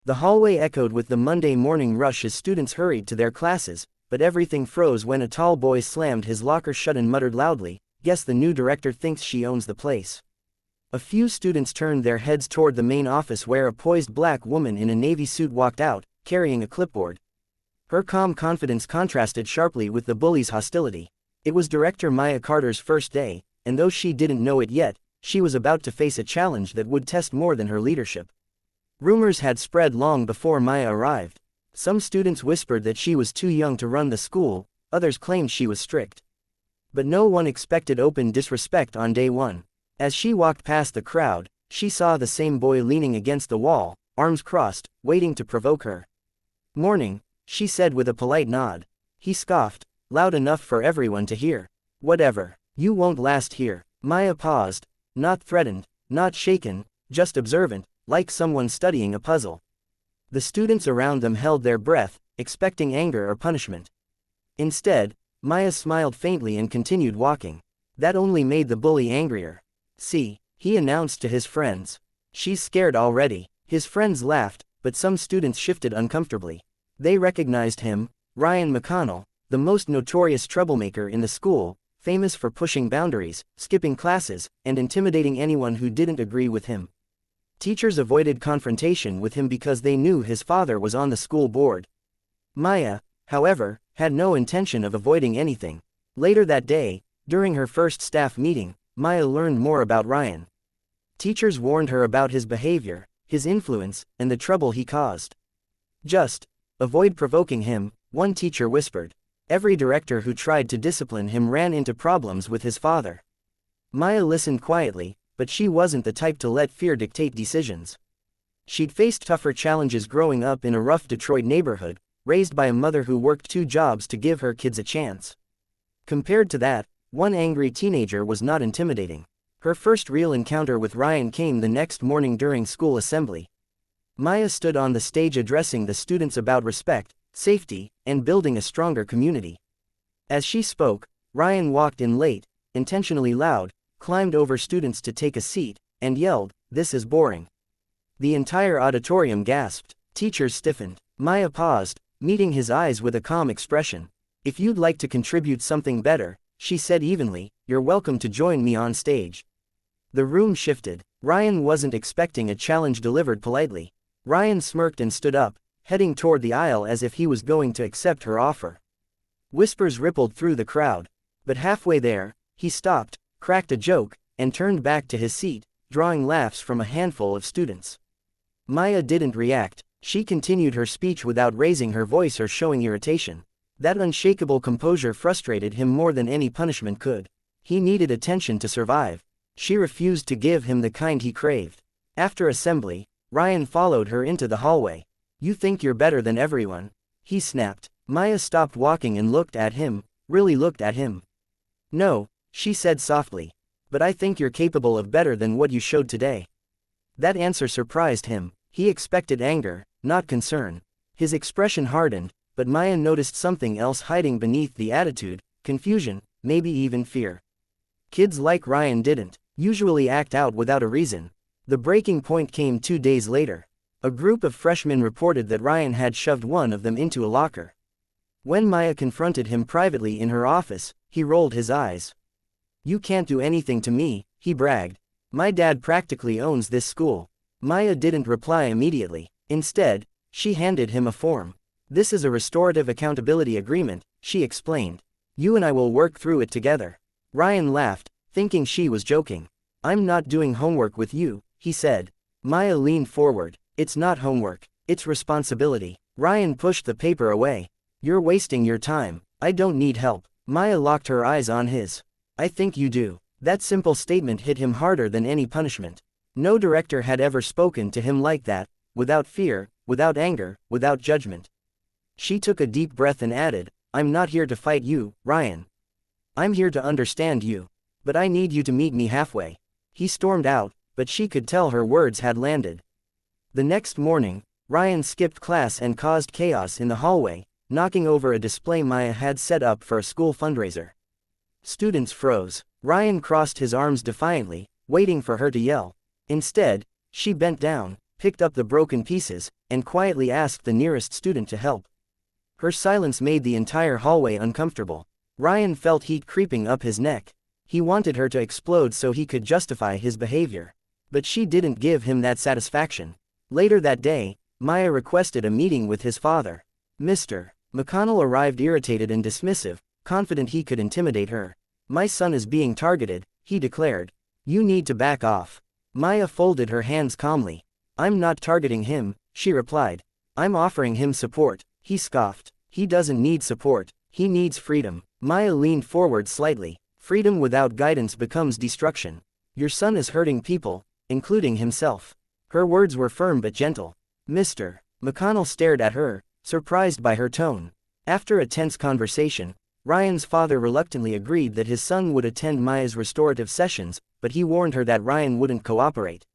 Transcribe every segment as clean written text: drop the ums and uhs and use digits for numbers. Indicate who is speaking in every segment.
Speaker 1: The hallway echoed with the Monday morning rush as students hurried to their classes, but everything froze when a tall boy slammed his locker shut and muttered loudly, "Guess the new director thinks she owns the place." A few students turned their heads toward the main office where a poised black woman in a navy suit walked out, carrying a clipboard. Her calm confidence contrasted sharply with the bully's hostility. It was Director Maya Carter's first day, and though she didn't know it yet, she was about to face a challenge that would test more than her leadership. Rumors had spread long before Maya arrived. Some students whispered that she was too young to run the school, others claimed she was strict. But no one expected open disrespect on day one. As she walked past the crowd, she saw the same boy leaning against the wall, arms crossed, waiting to provoke her. "Morning," she said with a polite nod. He scoffed, loud enough for everyone to hear. "Whatever. You won't last here." Maya paused, not threatened, not shaken, just observant, like someone studying a puzzle. The students around them held their breath, expecting anger or punishment. Instead, Maya smiled faintly and continued walking. That only made the bully angrier. "See," he announced to his friends. "She's scared already." His friends laughed, but some students shifted uncomfortably. They recognized him, Ryan McConnell, the most notorious troublemaker in the school, famous for pushing boundaries, skipping classes, and intimidating anyone who didn't agree with him. Teachers avoided confrontation with him because they knew his father was on the school board. Maya, however, had no intention of avoiding anything. Later that day, during her first staff meeting, Maya learned more about Ryan. Teachers warned her about his behavior, his influence, and the trouble he caused. "Just avoid provoking him," one teacher whispered. Every director who tried to discipline him ran into problems with his father. Maya listened quietly, but she wasn't the type to let fear dictate decisions. She'd faced tougher challenges growing up in a rough Detroit neighborhood, raised by a mother who worked 2 jobs to give her kids a chance. Compared to that, one angry teenager was not intimidating. Her first real encounter with Ryan came the next morning during school assembly. Maya stood on the stage addressing the students about respect, safety, and building a stronger community. As she spoke, Ryan walked in late, intentionally loud, climbed over students to take a seat, and yelled, "This is boring." The entire auditorium gasped. Teachers stiffened. Maya paused, meeting his eyes with a calm expression. "If you'd like to contribute something better," she said evenly, "you're welcome to join me on stage." The room shifted. Ryan wasn't expecting a challenge delivered politely. Ryan smirked and stood up, heading toward the aisle as if he was going to accept her offer. Whispers rippled through the crowd. But halfway there, he stopped, cracked a joke, and turned back to his seat, drawing laughs from a handful of students. Maya didn't react. She continued her speech without raising her voice or showing irritation. That unshakable composure frustrated him more than any punishment could. He needed attention to survive. She refused to give him the kind he craved. After assembly, Ryan followed her into the hallway. "You think you're better than everyone," he snapped. Maya stopped walking and looked at him, really looked at him. "No," she said softly. "But I think you're capable of better than what you showed today." That answer surprised him. He expected anger, not concern. His expression hardened, but Maya noticed something else hiding beneath the attitude: confusion, maybe even fear. Kids like Ryan didn't usually act out without a reason. The breaking point came 2 days later. A group of freshmen reported that Ryan had shoved one of them into a locker. When Maya confronted him privately in her office, he rolled his eyes. "You can't do anything to me," he bragged. "My dad practically owns this school." Maya didn't reply immediately. Instead, she handed him a form. "This is a restorative accountability agreement," she explained. "You and I will work through it together." Ryan laughed, thinking she was joking. "I'm not doing homework with you," he said. Maya leaned forward. "It's not homework, it's responsibility." Ryan pushed the paper away. "You're wasting your time. I don't need help." Maya locked her eyes on his. "I think you do." That simple statement hit him harder than any punishment. No director had ever spoken to him like that, without fear, without anger, without judgment. She took a deep breath and added, "I'm not here to fight you, Ryan. I'm here to understand you. But I need you to meet me halfway." He stormed out, but she could tell her words had landed. The next morning, Ryan skipped class and caused chaos in the hallway, knocking over a display Maya had set up for a school fundraiser. Students froze. Ryan crossed his arms defiantly, waiting for her to yell. Instead, she bent down, picked up the broken pieces, and quietly asked the nearest student to help. Her silence made the entire hallway uncomfortable. Ryan felt heat creeping up his neck. He wanted her to explode so he could justify his behavior. But she didn't give him that satisfaction. Later that day, Maya requested a meeting with his father. Mr. McConnell arrived irritated and dismissive, confident he could intimidate her. "My son is being targeted," he declared. "You need to back off." Maya folded her hands calmly. "I'm not targeting him," she replied. "I'm offering him support." He scoffed. "He doesn't need support, he needs freedom." Maya leaned forward slightly. "Freedom without guidance becomes destruction. Your son is hurting people, including himself." Her words were firm but gentle. Mr. McConnell stared at her, surprised by her tone. After a tense conversation, Ryan's father reluctantly agreed that his son would attend Maya's restorative sessions, but he warned her that Ryan wouldn't cooperate.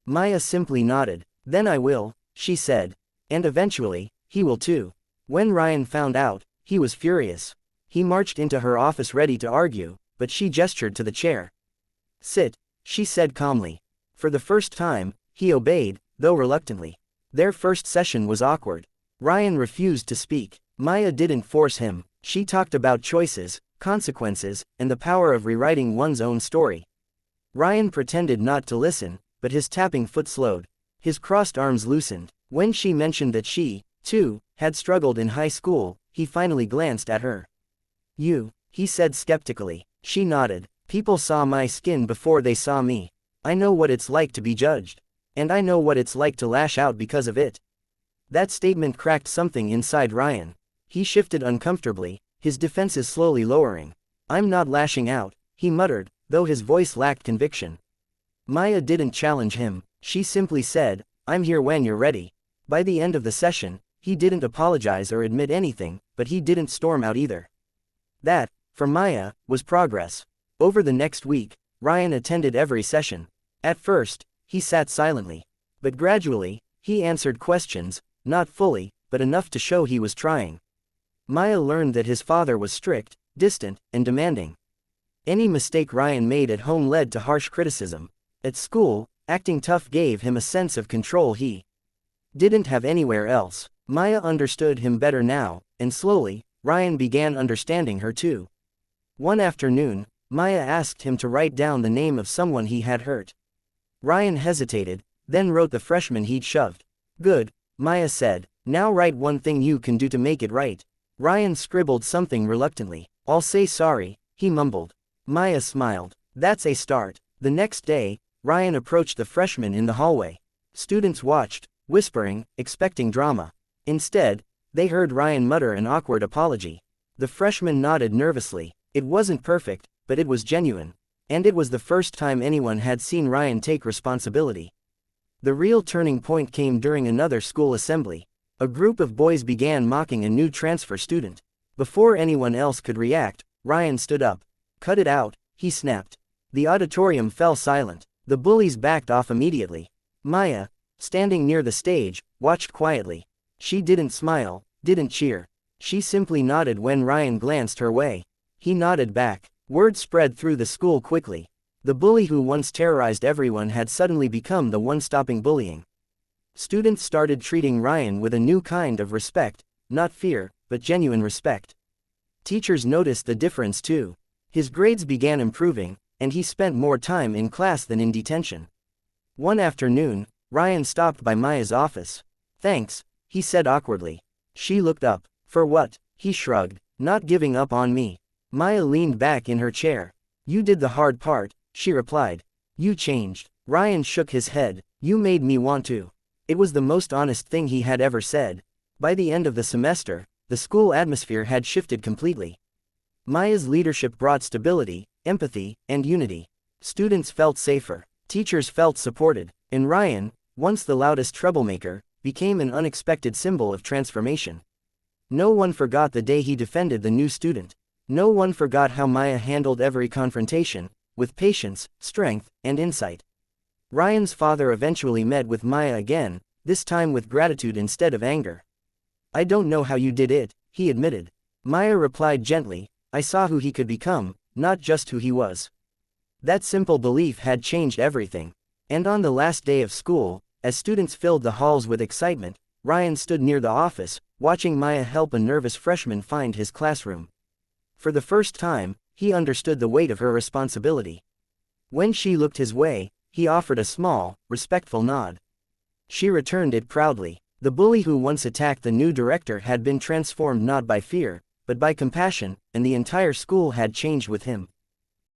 Speaker 1: Maya simply nodded. "Then I will," she said. "And eventually, he will too." When Ryan found out, he was furious. He marched into her office ready to argue, but she gestured to the chair. "Sit," she said calmly. For the first time, he obeyed, though reluctantly. Their first session was awkward. Ryan refused to speak. Maya didn't force him. She talked about choices, consequences, and the power of rewriting one's own story. Ryan pretended not to listen, but his tapping foot slowed. His crossed arms loosened. When she mentioned that she, too, had struggled in high school, he finally glanced at her. "You," he said skeptically. She nodded. "People saw my skin before they saw me. I know what it's like to be judged. And I know what it's like to lash out because of it." That statement cracked something inside Ryan. He shifted uncomfortably, his defenses slowly lowering. "I'm not lashing out," he muttered, though his voice lacked conviction. Maya didn't challenge him. She simply said, "I'm here when you're ready." By the end of the session, he didn't apologize or admit anything, but he didn't storm out either. That, for Maya, was progress. Over the next week, Ryan attended every session. At first, he sat silently. But gradually, he answered questions, not fully, but enough to show he was trying. Maya learned that his father was strict, distant, and demanding. Any mistake Ryan made at home led to harsh criticism. At school, acting tough gave him a sense of control he didn't have anywhere else. Maya understood him better now, and slowly, Ryan began understanding her too. One afternoon, Maya asked him to write down the name of someone he had hurt. Ryan hesitated, then wrote the freshman he'd shoved. "Good," Maya said. "Now write one thing you can do to make it right." Ryan scribbled something reluctantly. "I'll say sorry," he mumbled. Maya smiled. "That's a start." The next day, Ryan approached the freshman in the hallway. Students watched, whispering, expecting drama. Instead, they heard Ryan mutter an awkward apology. The freshman nodded nervously. It wasn't perfect, but it was genuine. And it was the first time anyone had seen Ryan take responsibility. The real turning point came during another school assembly. A group of boys began mocking a new transfer student. Before anyone else could react, Ryan stood up. "Cut it out," he snapped. The auditorium fell silent. The bullies backed off immediately. Maya, standing near the stage, watched quietly. She didn't smile, didn't cheer. She simply nodded when Ryan glanced her way. He nodded back. Word spread through the school quickly. The bully who once terrorized everyone had suddenly become the one stopping bullying. Students started treating Ryan with a new kind of respect, not fear, but genuine respect. Teachers noticed the difference too. His grades began improving, and he spent more time in class than in detention. One afternoon, Ryan stopped by Maya's office. "Thanks," he said awkwardly. She looked up. "For what?" He shrugged. "Not giving up on me." Maya leaned back in her chair. "You did the hard part," she replied. "You changed." Ryan shook his head. "You made me want to." It was the most honest thing he had ever said. By the end of the semester, the school atmosphere had shifted completely. Maya's leadership brought stability, empathy, and unity. Students felt safer. Teachers felt supported. And Ryan, once the loudest troublemaker, became an unexpected symbol of transformation. No one forgot the day he defended the new student. No one forgot how Maya handled every confrontation, with patience, strength, and insight. Ryan's father eventually met with Maya again, this time with gratitude instead of anger. "I don't know how you did it," he admitted. Maya replied gently, "I saw who he could become, not just who he was." That simple belief had changed everything. And on the last day of school, as students filled the halls with excitement, Ryan stood near the office, watching Maya help a nervous freshman find his classroom. For the first time, he understood the weight of her responsibility. When she looked his way, he offered a small, respectful nod. She returned it proudly. The bully who once attacked the new director had been transformed not by fear, but by compassion, and the entire school had changed with him.